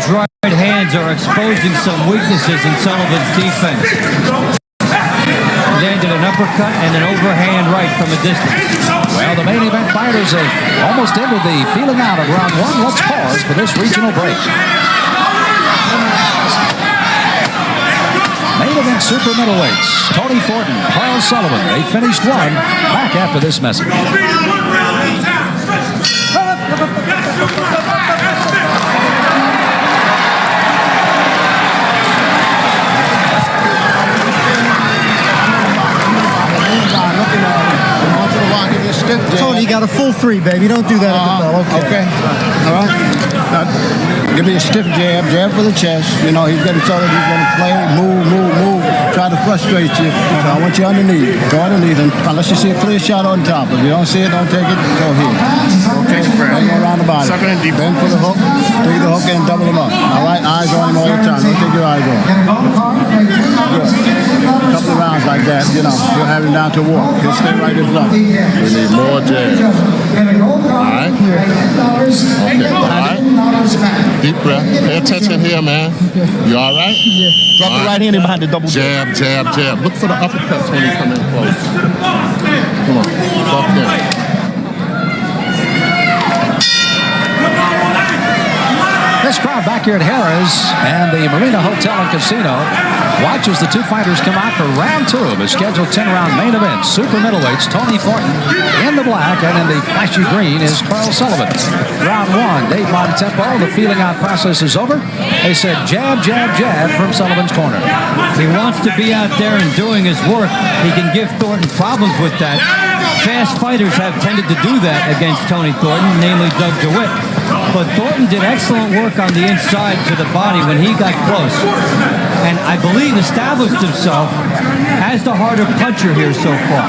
right hands are exposing some weaknesses in Sullivan's defense. Landed an uppercut and an overhand right from a distance. Well, the main event fighters have almost ended the feeling out of round one. Let's pause for this regional break. Main event super middleweights. Tony Thornton, Carl Sullivan. They finished one. Back after this message. Tony, you got a full three, baby. Don't do that at the bell. Okay. All right. Now, give me a stiff jab for the chest. You know, he's getting told he's going to play, move, try to frustrate you. So I want you underneath. Go underneath him, unless you see a clear shot on top. If you don't see it, don't take it. Go here. Okay. Don't go around the body. Bend for the hook. Take the hook and double him up. All right. Eyes on him all the time. Don't take your eyes off. Good. A couple of rounds like that, you know, you'll have him down to walk. He'll stay right in front. We need more jabs. All right. Okay. All right. Deep breath. Pay attention here, man. You all right? Yeah. Drop the right hand in behind the double jab. Jab. Look for the uppercuts when you come in close. Come on. Drop down. This crowd back here at Harrah's and the Marina Hotel and Casino watches the two fighters come out for round two of a scheduled 10-round main event. Super middleweights, Tony Thornton in the black, and in the flashy green is Carl Sullivan. Round one, Dave Montempo. The feeling out process is over. They said jab from Sullivan's corner. He wants to be out there and doing his work. He can give Thornton problems with that. Fast fighters have tended to do that against Tony Thornton, namely Doug DeWitt. But Thornton did excellent work on the inside to the body when he got close. And I believe established himself as the harder puncher here so far.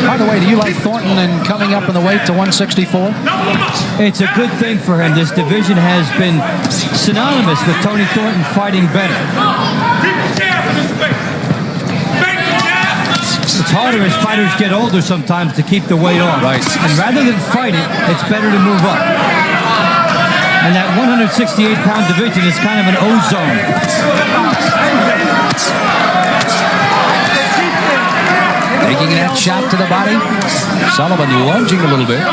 By the way, do you like Thornton and coming up in the weight to 164? It's a good thing for him. This division has been synonymous with Tony Thornton fighting better. It's harder as fighters get older sometimes to keep the weight off. Right. And rather than fight it, it's better to move up. And that 168-pound division is kind of an ozone. Taking that shot to the body. Sullivan lunging a little bit.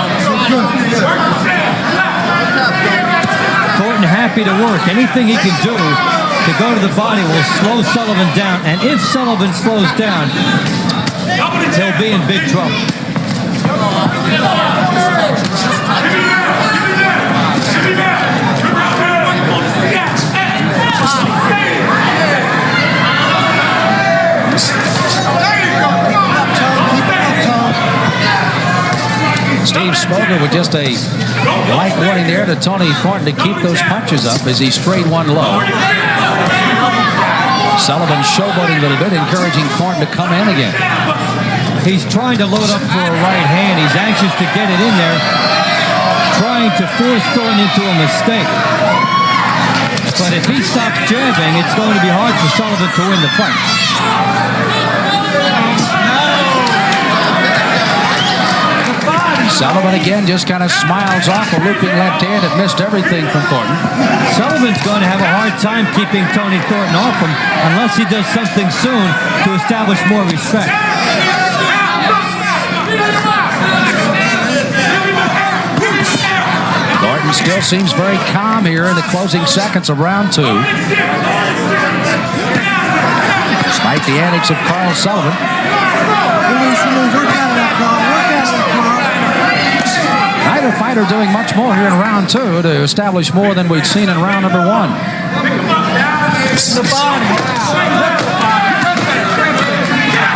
Thornton happy to work. Anything he can do to go to the body will slow Sullivan down. And if Sullivan slows down, he'll be in big trouble. Steve Smoger with just a light warning there to Tony Thornton to keep those punches up as he strayed one low. Sullivan showboating a little bit, encouraging Thornton to come in again. He's trying to load up for a right hand. He's anxious to get it in there, trying to force Thornton into a mistake. But if he stops jabbing, it's going to be hard for Sullivan to win the fight. Sullivan again just kind of smiles off a looping left hand. It missed everything from Thornton. Sullivan's going to have a hard time keeping Tony Thornton off him unless he does something soon to establish more respect. Thornton still seems very calm here in the closing seconds of round two. Despite the antics of Carl Sullivan. Neither fighter doing much more here in round two to establish more than we'd seen in round number one. We're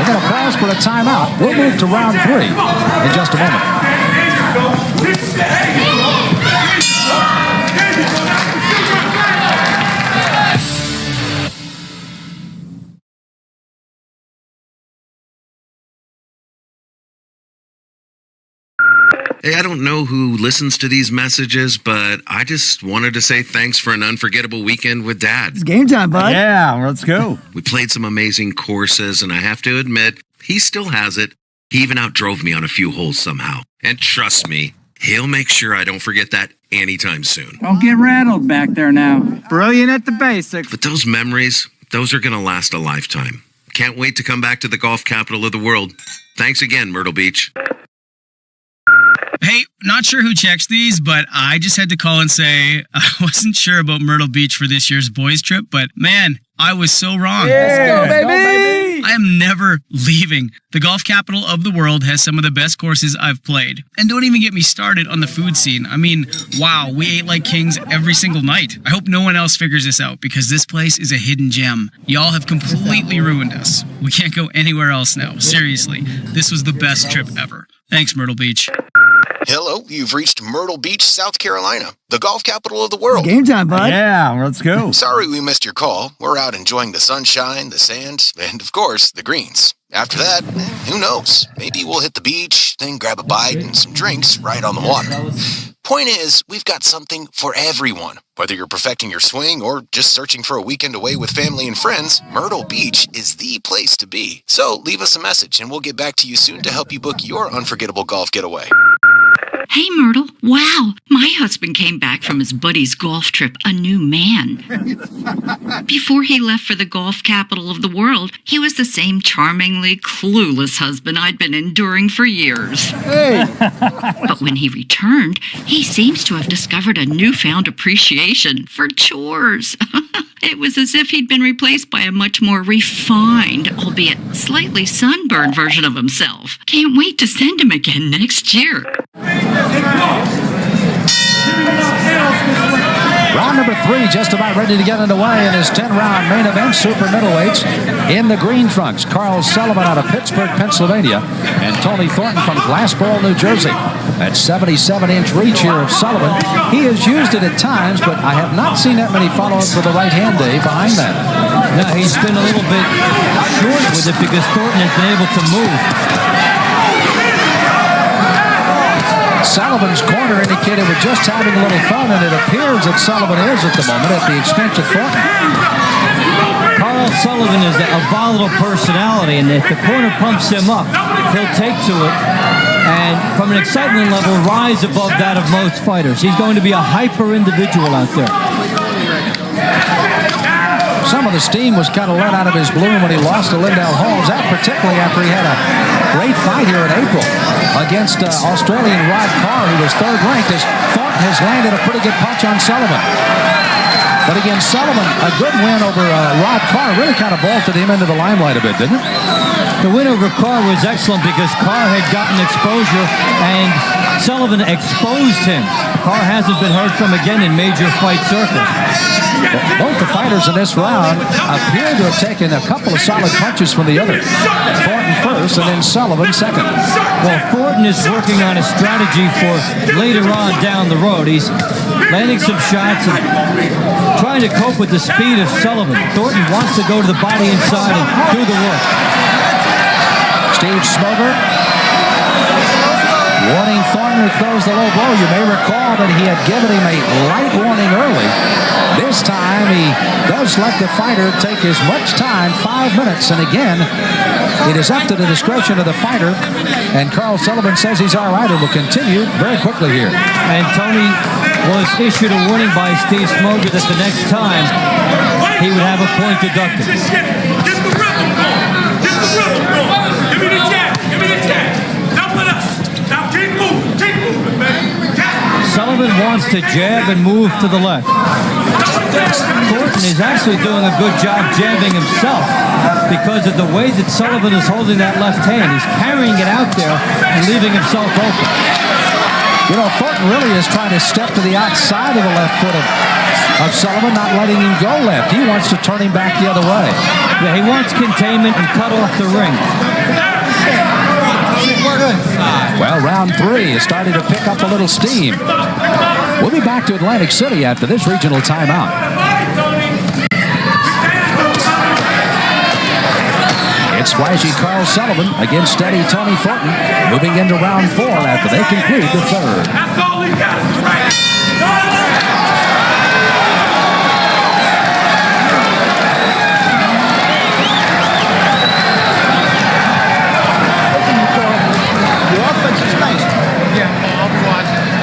going to pause for a timeout. We'll move to round three in just a moment. Hey, I don't know who listens to these messages, but I just wanted to say thanks for an unforgettable weekend with Dad. It's game time, bud. Yeah, let's go. We played some amazing courses, and I have to admit, he still has it. He even outdrove me on a few holes somehow. And trust me, He'll make sure I don't forget that anytime soon. Don't get rattled back there now. Brilliant at the basics. But those memories, those are going to last a lifetime. Can't wait to come back to the golf capital of the world. Thanks again, Myrtle Beach. Hey, not sure who checks these, but I just had to call and say I wasn't sure about Myrtle Beach for this year's boys trip, but man, I was so wrong. Yeah, let's go, baby! I am never leaving. The golf capital of the world has some of the best courses I've played. And don't even get me started on the food scene. I mean, wow, we ate like kings every single night. I hope no one else figures this out because this place is a hidden gem. Y'all have completely ruined us. We can't go anywhere else now. Seriously, this was the best trip ever. Thanks, Myrtle Beach. Hello, you've reached Myrtle Beach, South Carolina, the golf capital of the world. Game time, bud. Yeah, let's go. Sorry we missed your call. We're out enjoying the sunshine, the sand, and of course, the greens. After that, who knows? Maybe we'll hit the beach, then grab a bite and some drinks right on the water. Point is, we've got something for everyone. Whether you're perfecting your swing or just searching for a weekend away with family and friends, Myrtle Beach is the place to be. So leave us a message and we'll get back to you soon to help you book your unforgettable golf getaway. Hey, Myrtle. Wow, my husband came back from his buddy's golf trip a new man. Before he left for the golf capital of the world, he was the same charmingly clueless husband I'd been enduring for years. Hey! But when he returned, he seems to have discovered a newfound appreciation for chores. It was as if he'd been replaced by a much more refined, albeit slightly sunburned version of himself. Can't wait to send him again next year. Round number 3 just about ready to get underway in his 10-round main event, super middleweights. In the green trunks, Carl Sullivan out of Pittsburgh, Pennsylvania, and Tony Thornton from Glassboro, New Jersey. That 77-inch reach here of Sullivan. He has used it at times, but I have not seen that many follow-ups with the right hand, Dave, behind that. No, he's been a little bit short with it because Thornton has been able to move. Sullivan's corner indicated we're just having a little fun, and it appears that Sullivan is at the moment at the expense of Thornton. Carl Sullivan is a volatile personality, and if the corner pumps him up, he'll take to it and, from an excitement level, rise above that of most fighters. He's going to be a hyper individual out there. Some of the steam was kind of let out of his balloon when he lost to Lindell Holmes, that particularly after he had a great fight here in April against Australian Rod Carr, who was third ranked, as Thornton has landed a pretty good punch on Sullivan. But again, Sullivan, a good win over Rod Carr, really kind of vaulted him into the limelight a bit, didn't it? The win over Carr was excellent because Carr had gotten exposure and Sullivan exposed him. Carr hasn't been heard from again in major fight circles. Both the fighters in this round appear to have taken a couple of solid punches from the other. Thornton first and then Sullivan second. Well, Thornton is working on a strategy for later on down the road. He's landing some shots and trying to cope with the speed of Sullivan. Thornton wants to go to the body inside and do the work. Steve Smoger warning Thornton who throws the low blow. You may recall that he had given him a light warning early. This time he does let the fighter take as much time, 5 minutes, and again, it is up to the discretion of the fighter, and Carl Sullivan says he's all right and will continue very quickly here. And Tony was issued a warning by Steve Smoger that the next time he would have a point deducted. Get the rhythm going. Get the rhythm going. Give me the jab. Give me the jab. Double it up. Now keep moving. Keep moving, baby. Sullivan wants to jab and move to the left. Thornton is actually doing a good job jabbing himself because of the way that Sullivan is holding that left hand. He's carrying it out there and leaving himself open. You know, Thornton really is trying to step to the outside of the left foot of Sullivan, not letting him go left. He wants to turn him back the other way. Yeah, he wants containment and cut off the ring. Well, round 3 is starting to pick up a little steam. We'll be back to Atlantic City after this regional timeout. It's flashy Carl Sullivan against steady Tony Thornton, moving into round 4 after they conclude the third. That's all he got. Right. Your offense is nice. Yeah, I'll be watching.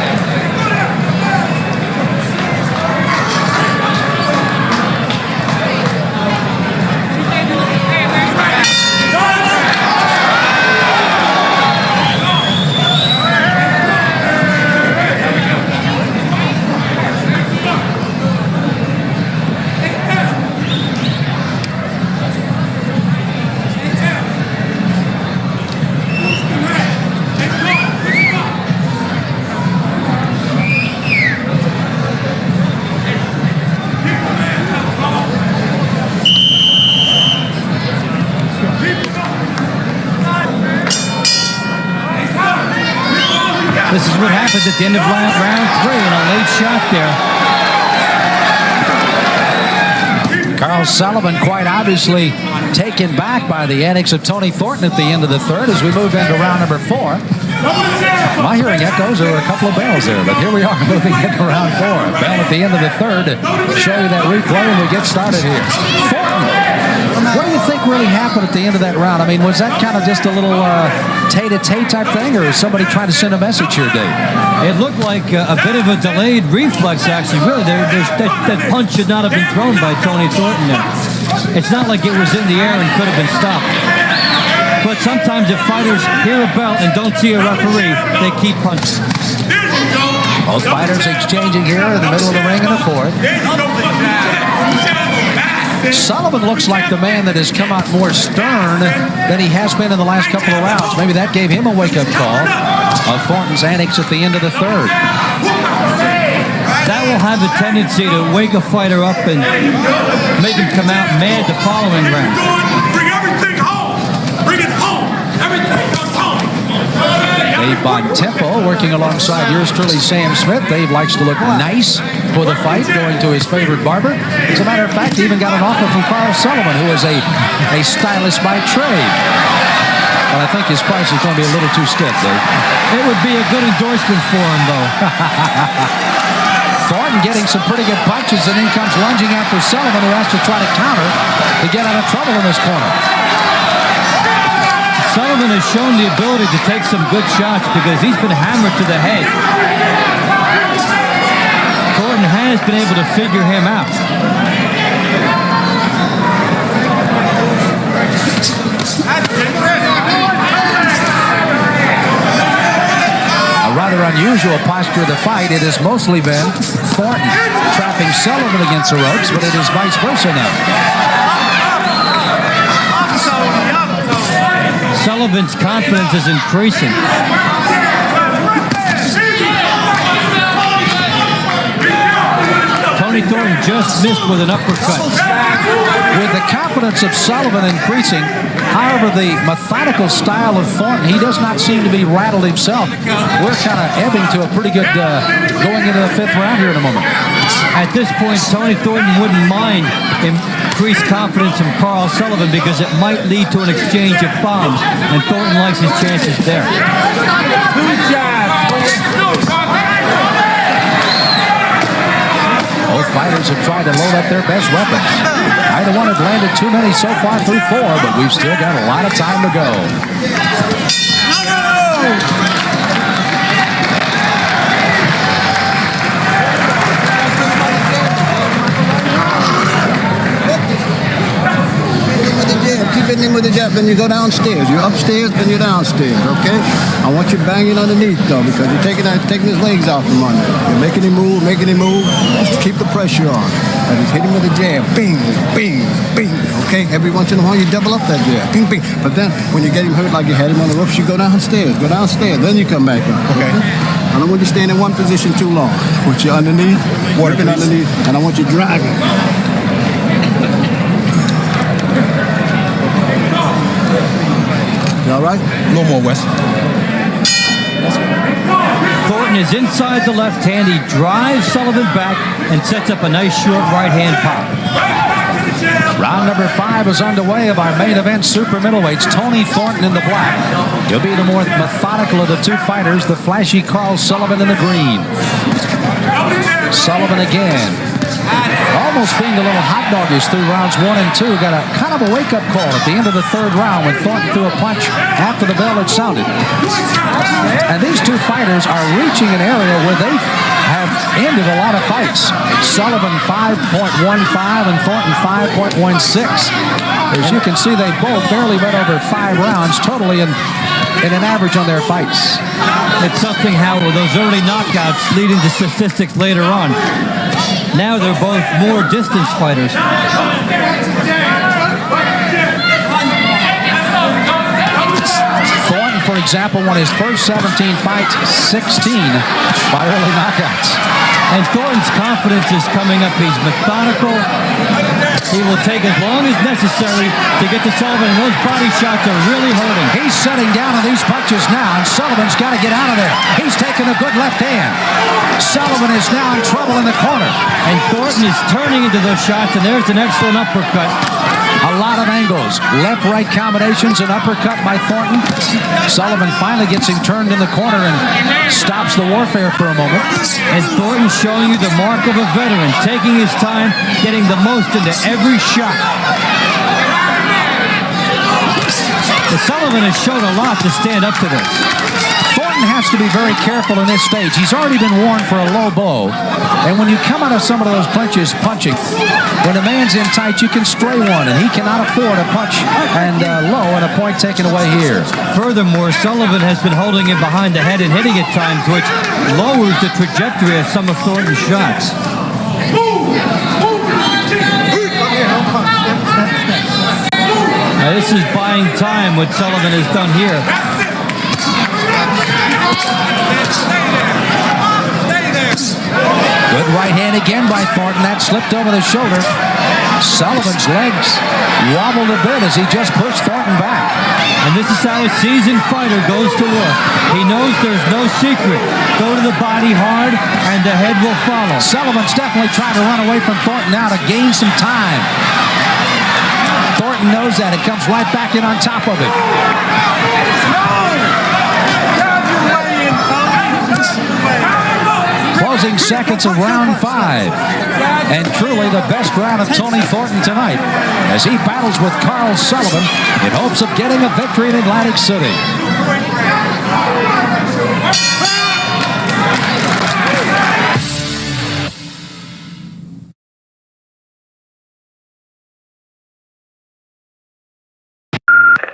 This is what happened at the end of round 3 in a late shot there. Carl Sullivan quite obviously taken back by the antics of Tony Thornton at the end of the third as we move into round number 4. My hearing echoes. There were a couple of bells there, but here we are moving into round 4. A bell at the end of the third to show you that replay when we get started here. Thornton, what do you think really happened at the end of that round? I mean, was that kind of just a little tay-to-tay type thing, or is somebody trying to send a message here, Dave? It looked like a bit of a delayed reflex, actually. Really, that punch should not have been thrown by Tony Thornton there. It's not like it was in the air and could have been stopped. But sometimes if fighters hear a bell and don't see a referee, they keep punching. Both fighters exchanging here in the middle of the ring in the fourth. Sullivan looks like the man that has come out more stern than he has been in the last couple of rounds. Maybe that gave him a wake-up call of Thornton's antics at the end of the third. That will have a tendency to wake a fighter up and make him come out mad the following round. Bring everything home. Bring it home. Everything comes home. Dave Bontempo working alongside yours truly, Sam Smith. Dave likes to look nice for the fight, going to his favorite barber. As a matter of fact, he even got an offer from Carl Sullivan, who is a stylist by trade. But I think his price is going to be a little too stiff, Dave. It would be a good endorsement for him, though. Thornton getting some pretty good punches, and then comes lunging after Sullivan, who has to try to counter to get out of trouble in this corner. Sullivan has shown the ability to take some good shots because he's been hammered to the head. Thornton has been able to figure him out. A rather unusual posture of the fight. It has mostly been Thornton trapping Sullivan against the ropes, but it is vice versa now. Sullivan's confidence is increasing. Tony Thornton just missed with an uppercut. With the confidence of Sullivan increasing, however, the methodical style of Thornton, he does not seem to be rattled himself. We're kind of ebbing to a pretty good going into the 5th round here in a moment. At this point, Tony Thornton wouldn't mind increased confidence from Carl Sullivan because it might lead to an exchange of bombs, and Thornton likes his chances there. Both fighters have tried to load up their best weapons. Either one has landed too many so far through 4, but we've still got a lot of time to go. Keep hitting him with the jab, then you go downstairs. You're upstairs, then you're downstairs, okay? I want you banging underneath, though, because you're taking his legs out from under. You're making him move. Just keep the pressure on. And just hit him with a jab. Bing, bing, bing, okay? Every once in a while, you double up that jab. Bing, bing. But then, when you get him hurt like you had him on the ropes, you go downstairs. Then you come back up, okay? I don't want you staying in one position too long. I want you underneath, working underneath, and I want you driving. You all right? No more, Wes. Thornton is inside the left hand. He drives Sullivan back and sets up a nice short right hand pop. Round number 5 is underway of our main event super middleweights. Tony Thornton in the black. He'll be the more methodical of the two fighters, the flashy Carl Sullivan in the green. Sullivan again. Almost being a little hot doggish through rounds 1 and 2. Got a kind of a wake-up call at the end of the 3rd round when Thornton threw a punch after the bell had sounded. And these two fighters are reaching an area where they have ended a lot of fights. Sullivan 5.15 and Thornton 5.16. As you can see, they both barely went over 5 rounds totally in an average on their fights. It's something how those early knockouts lead into statistics later on. Now they're both more distance fighters. Thornton, for example, won his first 17 fights, 16 by early knockouts. And Thornton's confidence is coming up. He's methodical. He will take as long as necessary to get to Sullivan, and those body shots are really hurting. He's setting down on these punches now, and Sullivan's got to get out of there. He's taking a good left hand. Sullivan is now in trouble in the corner. And Thornton is turning into those shots, and there's an excellent uppercut. A lot of angles. Left-right combinations, an uppercut by Thornton. Sullivan finally gets him turned in the corner and stops the warfare for a moment. And Thornton showing you the mark of a veteran, taking his time, getting the most into every shot. The Sullivan has shown a lot to stand up to this. Thornton has to be very careful in this stage. He's already been warned for a low blow. And when you come out of some of those punches punching, when a man's in tight, you can stray one, and he cannot afford a punch and low and a point taken away here. Furthermore, Sullivan has been holding him behind the head and hitting at times, which lowers the trajectory of some of Thornton's shots. Now, this is buying time, what Sullivan has done here. Good right hand again by Thornton. That slipped over the shoulder. Sullivan's legs wobbled a bit as he just pushed Thornton back. And this is how a seasoned fighter goes to work. He knows there's no secret. Go to the body hard, and the head will follow. Sullivan's definitely trying to run away from Thornton now to gain some time. Thornton knows that. It comes right back in on top of it. Closing seconds of round 5. And truly the best round of Tony Thornton tonight as he battles with Carl Sullivan in hopes of getting a victory in Atlantic City.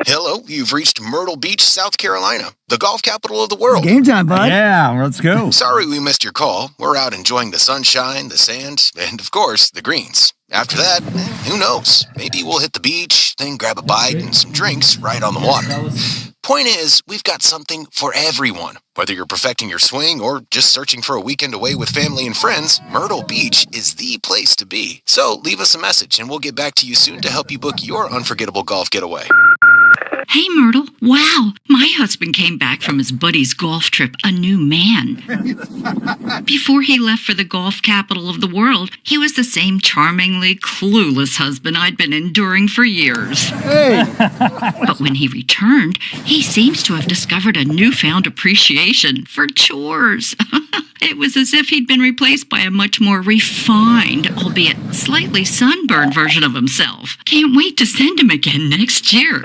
Hello, you've reached Myrtle Beach, South Carolina, the golf capital of the world. Game time, bud. Yeah, let's go. Sorry we missed your call. We're out enjoying the sunshine, the sand, and of course, the greens. After that, who knows? Maybe we'll hit the beach, then grab a bite and some drinks right on the water. Point is, we've got something for everyone. Whether you're perfecting your swing or just searching for a weekend away with family and friends, Myrtle Beach is the place to be. So leave us a message and we'll get back to you soon to help you book your unforgettable golf getaway. Hey, Myrtle. Wow, my husband came back from his buddy's golf trip a new man. Before he left for the golf capital of the world, he was the same charmingly clueless husband I'd been enduring for years. Hey. But when he returned, he seems to have discovered a newfound appreciation for chores. It was as if he'd been replaced by a much more refined, albeit slightly sunburned version of himself. Can't wait to send him again next year.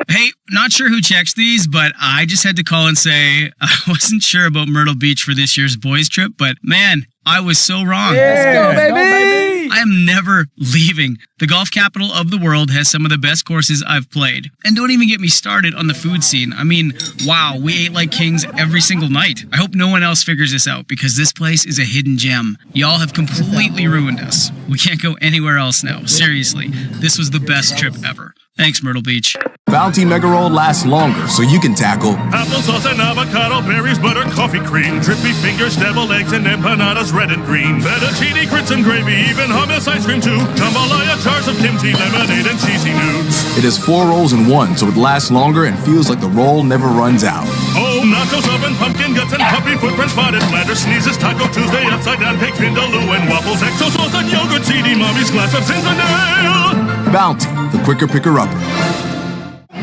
Hey, not sure who checks these, but I just had to call and say I wasn't sure about Myrtle Beach for this year's boys trip, but man, I was so wrong. Yeah, let's go, baby. I am never leaving. The golf capital of the world has some of the best courses I've played. And don't even get me started on the food scene. I mean, wow, we ate like kings every single night. I hope no one else figures this out because this place is a hidden gem. Y'all have completely ruined us. We can't go anywhere else now. Seriously, this was the best trip ever. Thanks, Myrtle Beach. Bounty Mega Roll lasts longer, so you can tackle applesauce and avocado, berries, butter, coffee cream, drippy fingers, deviled eggs, and empanadas red and green, fettuccine, grits and gravy, even hummus ice cream too, jambalaya, jars of kimchi, lemonade, and cheesy nudes. It has 4 rolls in one, so it lasts longer and feels like the roll never runs out. Oh, nachos, oven, pumpkin guts, and puppy footprint spotted bladder, sneezes, Taco Tuesday, upside down, cake, vindaloo, and waffles, exo sauce, and yogurt, seedy mommy's glass of Zinfandel. Bounty, the quicker picker-upper.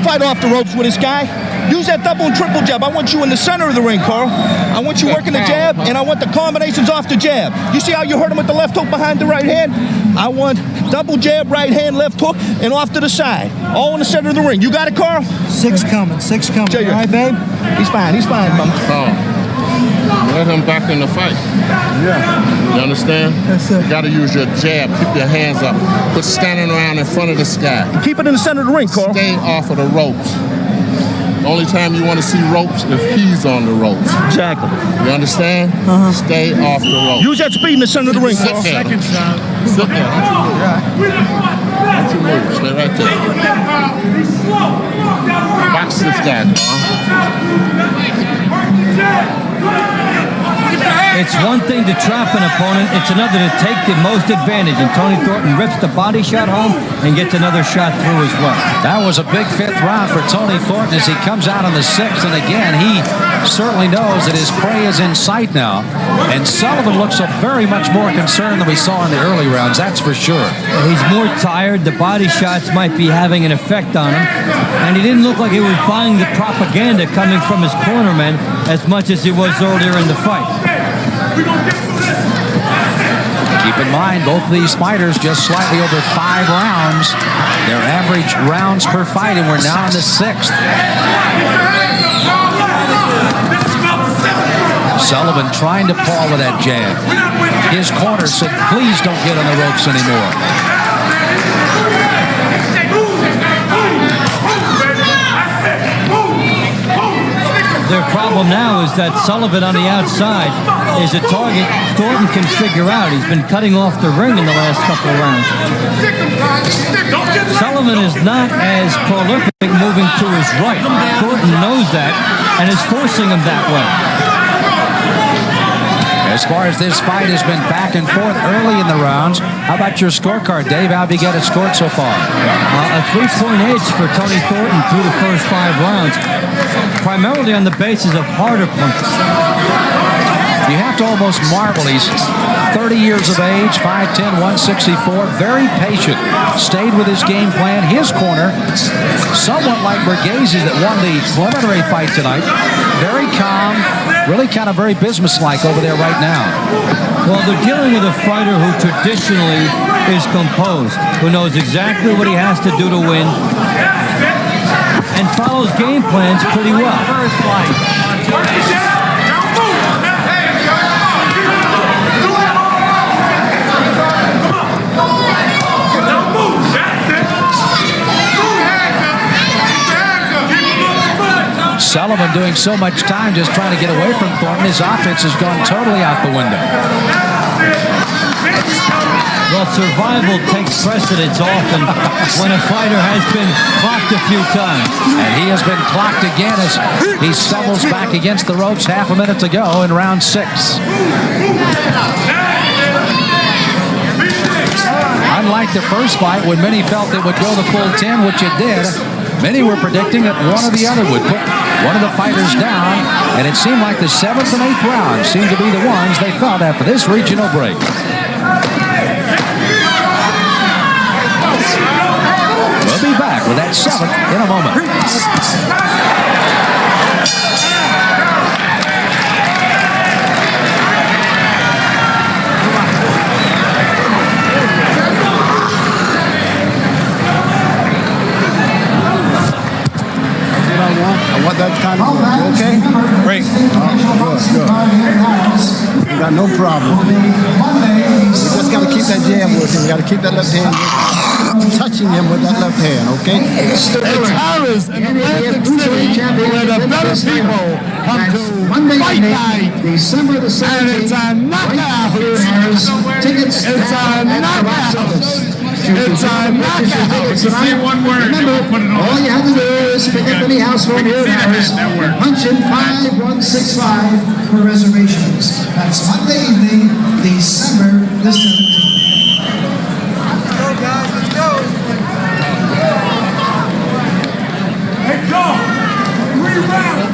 Fight off the ropes with this guy. Use that double and triple jab. I want you in the center of the ring, Carl. I want you working the jab, and I want the combinations off the jab. You see how you hurt him with the left hook behind the right hand? I want double jab, right hand, left hook, and off to the side. All in the center of the ring. You got it, Carl? 6 coming. All right, babe? He's fine, mama. Oh. Let him back in the fight. Yeah. You understand? Yes, sir. You got to use your jab. Keep your hands up. Quit standing around in front of this guy. Keep it in the center of the ring, Carl. Stay off of the ropes. The only time you want to see ropes if he's on the ropes. Exactly. You understand? Stay off the ropes. Use that speed in the center of the ring, Carl. Second shot. Sit there. Don't you move. Stay right there. Box this guy, Carl. Keep your hands It's one thing to trap an opponent, it's another to take the most advantage. And Tony Thornton rips the body shot home and gets another shot through as well. That was a big fifth round for Tony Thornton as he comes out on the sixth. And again, he certainly knows that his prey is in sight now. And Sullivan looks very much more concerned than we saw in the early rounds, that's for sure. He's more tired. The body shots might be having an effect on him. And he didn't look like he was buying the propaganda coming from his cornermen as much as he was earlier in the fight. Keep in mind, both of these fighters just slightly over 5 rounds. Their average rounds per fight, and we're now in the 6th. Sullivan trying to paw with that jab. His corner said, please don't get on the ropes anymore. Their problem now is that Sullivan on the outside is a target Thornton can figure out. He's been cutting off the ring in the last couple of rounds. Sullivan is not as prolific moving to his right. Thornton knows that and is forcing him that way. As far as this fight has been back and forth early in the rounds, how about your scorecard, Dave? How have you got it scored so far? A 3-point edge for Tony Thornton through the first 5 rounds, primarily on the basis of harder punches. You have to almost marvel. He's 30 years of age, 5'10", 164, very patient. Stayed with his game plan. His corner, somewhat like Borghese that won the preliminary fight tonight. Very calm, really kind of very businesslike over there right now. Well, they're dealing with a fighter who traditionally is composed, who knows exactly what he has to do to win, and follows game plans pretty well. Sullivan doing so much time just trying to get away from Thornton. His offense has gone totally out the window. Well, survival takes precedence often when a fighter has been clocked a few times. And he has been clocked again as he stumbles back against the ropes half a minute to go in round 6. Unlike the first fight when many felt it would go the full 10, which it did, many were predicting that one or the other would put one of the fighters down, and it seemed like the 7th and 8th rounds seemed to be the ones they felt after this regional break. We'll be back with that 7th in a moment. I want that kind of work. You okay? Great. Good. You got no problem. You just got to keep that jab working. You got to keep that left hand touching him with that left hand, okay? It's Harris in Atlantic City where the better people come to fight night. December the 17th. And it's a knockout. Tickets. It's a knockout. It's a knockout. You say one word. Remember, all you have to do is pick up any house phone here in Harris, punch in 5165 for reservations. That's Monday evening, December the 17th. Let's go, guys. Let's go. Hey, go. 3 rounds.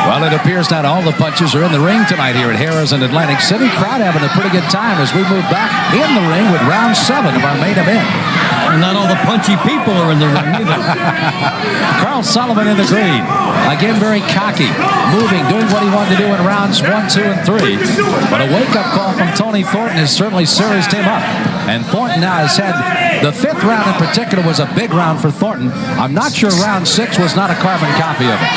Well, it appears not all the punches are in the ring tonight here at Harrah's in Atlantic City. Crowd having a pretty good time as we move back in the ring with round 7 of our main event. And not all the punchy people are in the ring either. Carl Sullivan in the green. Again, very cocky, moving, doing what he wanted to do in rounds 1, 2, and 3. But a wake-up call from Tony Thornton has certainly serious him up. And Thornton now has had the 5th round in particular was a big round for Thornton. I'm not sure round 6 was not a carbon copy of it.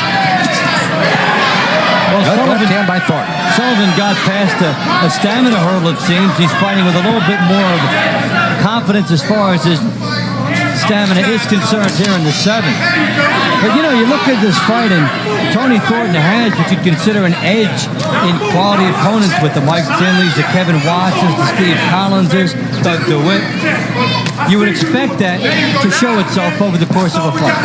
Well, Sullivan got past a stamina hurdle, it seems. He's fighting with a little bit more of confidence as far as his stamina is concerned here in the 7th. But, you know, you look at this fight, and Tony Thornton has what you'd consider an edge in quality opponents with the Mike Tinleys, the Kevin Watsons, the Steve Collinses, Doug DeWitt. You would expect that to show itself over the course of a fight.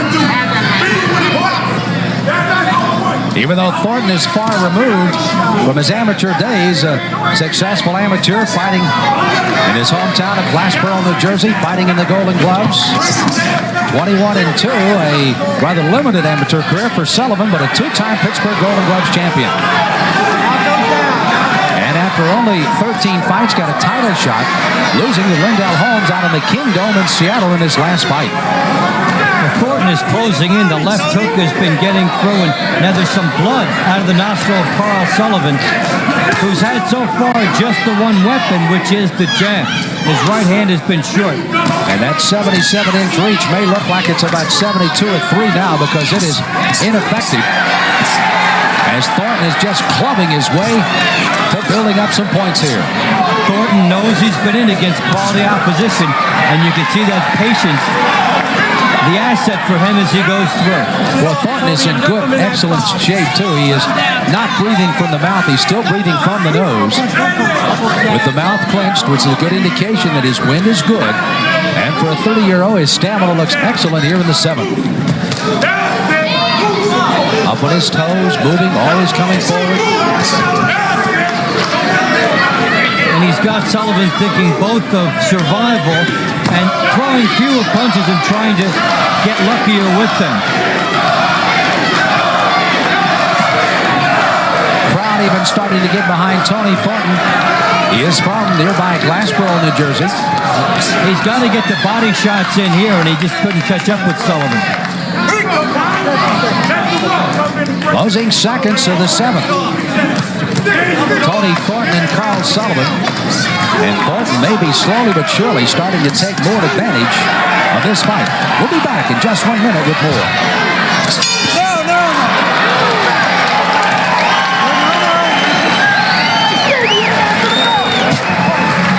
Even though Thornton is far removed from his amateur days, a successful amateur fighting in his hometown of Glassboro, New Jersey, fighting in the Golden Gloves. 21-2, a rather limited amateur career for Sullivan, but a two-time Pittsburgh Golden Gloves champion. And after only 13 fights, got a title shot, losing to Lindell Holmes out in the King Dome in Seattle in his last fight. Thornton is closing in. The left hook has been getting through, and now there's some blood out of the nostril of Carl Sullivan, who's had so far just the one weapon, which is the jab. His right hand has been short. And that 77-inch reach may look like it's about 72 or 3 now because it is ineffective. As Thornton is just clubbing his way to building up some points here. Thornton knows he's been in against quality opposition, and you can see that patience, the asset for him as he goes through. Well, Thornton is in good, excellent shape, too. He is not breathing from the mouth. He's still breathing from the nose. With the mouth clenched, which is a good indication that his wind is good. And for a 30-year-old, his stamina looks excellent here in the 7th. Up on his toes, moving, always coming forward. And he's got Sullivan thinking both of survival and throwing fewer punches and trying to get luckier with them. Crowd even starting to get behind Tony Thornton. He is from nearby Glassboro, New Jersey. He's got to get the body shots in here, and he just couldn't catch up with Sullivan. Closing seconds of the 7th. Tony Thornton and Carl Sullivan. And Thornton may be slowly but surely starting to take more advantage of this fight. We'll be back in just 1 minute with more.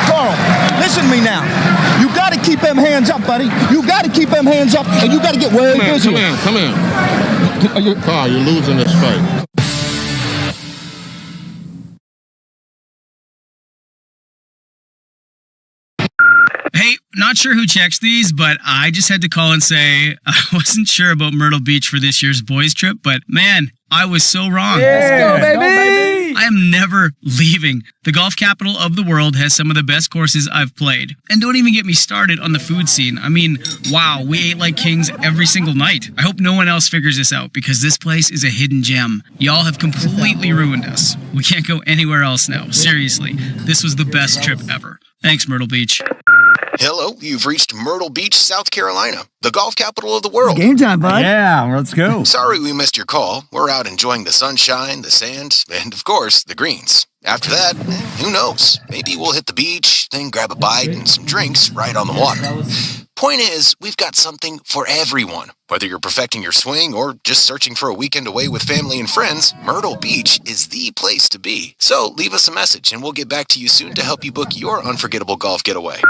Carl, listen to me now. You got to keep them hands up, buddy. You got to keep them hands up, and you got to get way busy. Come in. Carl, you're losing this fight. Hey, not sure who checks these, but I just had to call and say I wasn't sure about Myrtle Beach for this year's boys trip, but man, I was so wrong. Yeah, let's go, baby! I am never leaving. The golf capital of the world has some of the best courses I've played. And don't even get me started on the food scene. I mean, wow, we ate like kings every single night. I hope no one else figures this out because this place is a hidden gem. Y'all have completely ruined us. We can't go anywhere else now. Seriously, this was the best trip ever. Thanks, Myrtle Beach. Hello, you've reached Myrtle Beach, South Carolina, the golf capital of the world. Game time, bud. Yeah, let's go. Sorry we missed your call. We're out enjoying the sunshine, the sand, and of course, the greens. After that, who knows? Maybe we'll hit the beach, then grab a bite and some drinks right on the water. Point is, we've got something for everyone. Whether you're perfecting your swing or just searching for a weekend away with family and friends, Myrtle Beach is the place to be. So leave us a message and we'll get back to you soon to help you book your unforgettable golf getaway.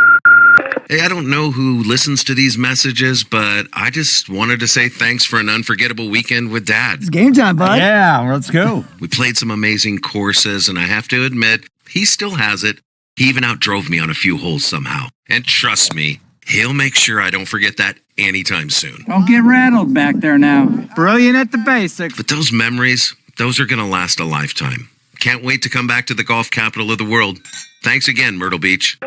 Hey, I don't know who listens to these messages, but I just wanted to say thanks for an unforgettable weekend with Dad. It's game time, bud. Yeah, let's go. We played some amazing courses, and I have to admit, he still has it. He even outdrove me on a few holes somehow. And trust me, he'll make sure I don't forget that anytime soon. Don't get rattled back there now. Brilliant at the basics. But those memories, those are going to last a lifetime. Can't wait to come back to the golf capital of the world. Thanks again, Myrtle Beach.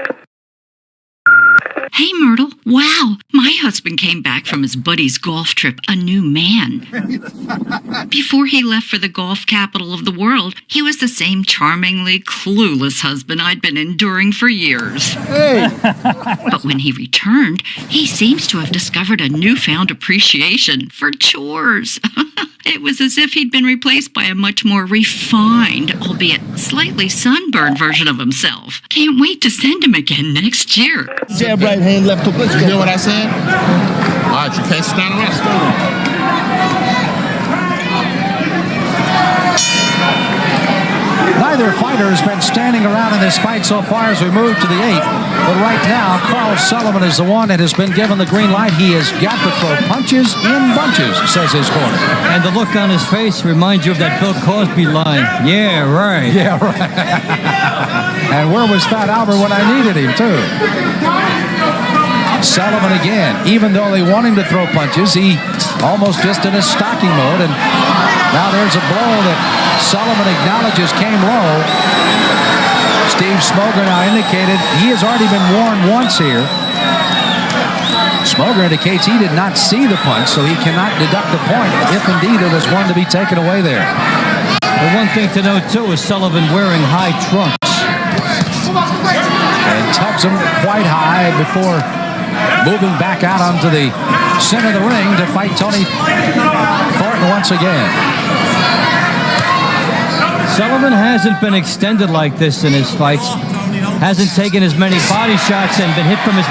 Hey, Myrtle. Wow, my husband came back from his buddy's golf trip a new man. Before he left for the golf capital of the world, he was the same charmingly clueless husband I'd been enduring for years. Hey! But when he returned, he seems to have discovered a newfound appreciation for chores. It was as if he'd been replaced by a much more refined, albeit slightly sunburned version of himself. Can't wait to send him again next year. Jab right hand, left hook. Let's You go. hear what I said? All right, you can't stand around. Neither fighter has been standing around in this fight so far as we move to the 8th. But right now, Carl Sullivan is the one that has been given the green light. He has got to throw punches in bunches, says his corner. And the look on his face reminds you of that Bill Cosby line. Yeah, right. Yeah, right. And where was Fat Albert when I needed him, too? Sullivan again. Even though they want him to throw punches, he almost just in a stalking mode. And now there's a blow that Sullivan acknowledges came low. Steve Smoger now indicated he has already been warned once here. Smoger indicates he did not see the punch, so he cannot deduct the point if indeed there was one to be taken away there. The one thing to note, too, is Sullivan wearing high trunks. And tucks him quite high before moving back out onto the center of the ring to fight Tony Thornton once again. Sullivan hasn't been extended like this in his fights. Hasn't taken as many body shots and been hit from as